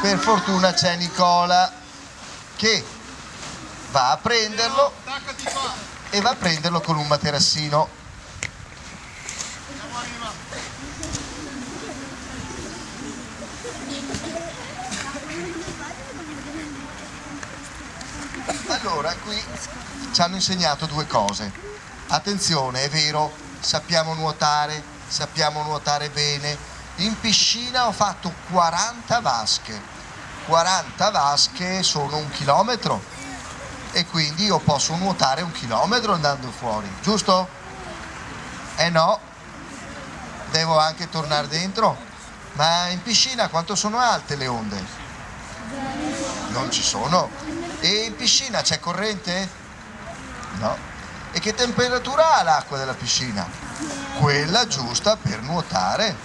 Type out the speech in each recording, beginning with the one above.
Per fortuna c'è Nicola che va a prenderlo e va a prenderlo con un materassino. Allora, qui ci hanno insegnato due cose. Attenzione, è vero, sappiamo nuotare bene. In piscina ho fatto 40 vasche. 40 vasche sono 1 chilometro e quindi io posso nuotare 1 chilometro andando fuori, giusto? Eh no, devo anche tornare dentro. Ma in piscina quanto sono alte le onde? Non ci sono. E in piscina c'è corrente? No. E che temperatura ha l'acqua della piscina? Quella giusta per nuotare,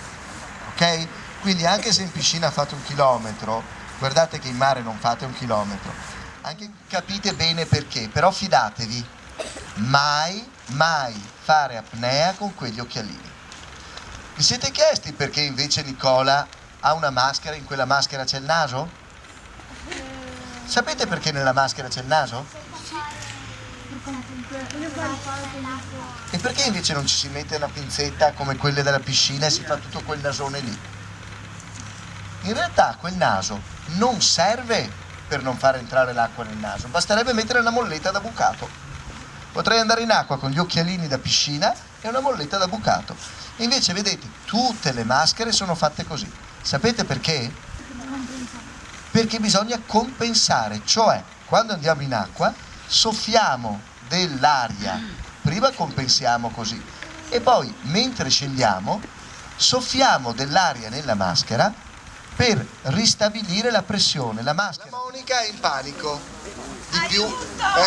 ok? Quindi anche se in piscina fate 1 chilometro, guardate che in mare non fate 1 chilometro, anche capite bene perché, però fidatevi, mai fare apnea con quegli occhialini. Vi siete chiesti perché invece Nicola ha una maschera, in quella maschera c'è il naso? Sapete perché nella maschera c'è il naso? E perché invece non ci si mette una pinzetta come quelle della piscina e si fa tutto quel nasone lì? In realtà quel naso non serve per non far entrare l'acqua nel naso, basterebbe mettere una molletta da bucato. Potrei andare in acqua con gli occhialini da piscina e una molletta da bucato. E invece vedete, tutte le maschere sono fatte così. Sapete perché? Perché bisogna compensare, cioè quando andiamo in acqua soffiamo dell'aria, prima compensiamo così e poi mentre scendiamo soffiamo dell'aria nella maschera per ristabilire la pressione. La maschera. La Monica è in panico di più.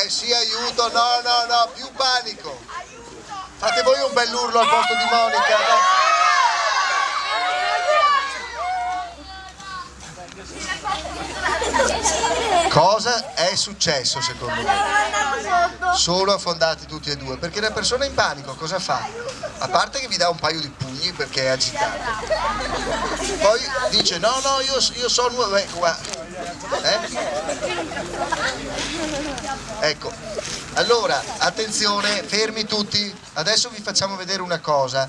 Sì, aiuto, no, più panico. Fate voi un bell'urlo al posto di Monica. Cosa è successo secondo me? Sono affondati tutti e due, perché la persona in panico cosa fa? A parte che vi dà un paio di pugni perché è agitata, poi dice no, io so nuovo, ecco, allora attenzione, fermi tutti, adesso vi facciamo vedere una cosa,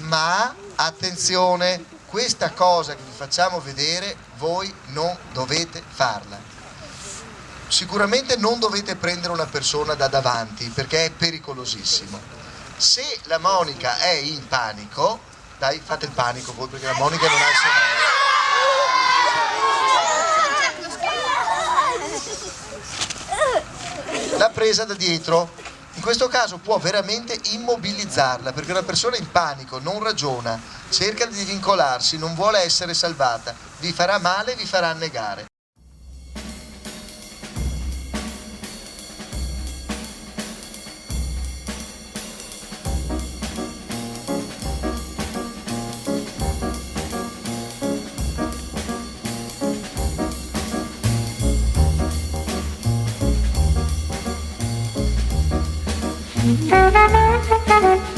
ma attenzione, questa cosa che vi facciamo vedere voi non dovete farla. Sicuramente non dovete prendere una persona da davanti perché è pericolosissimo. Se la Monica è in panico, dai, fate il panico voi perché la Monica non ha il sonoro. L'ha presa da dietro, in questo caso può veramente immobilizzarla perché una persona in panico non ragiona, cerca di vincolarsi, non vuole essere salvata, vi farà male, vi farà annegare. Thank you.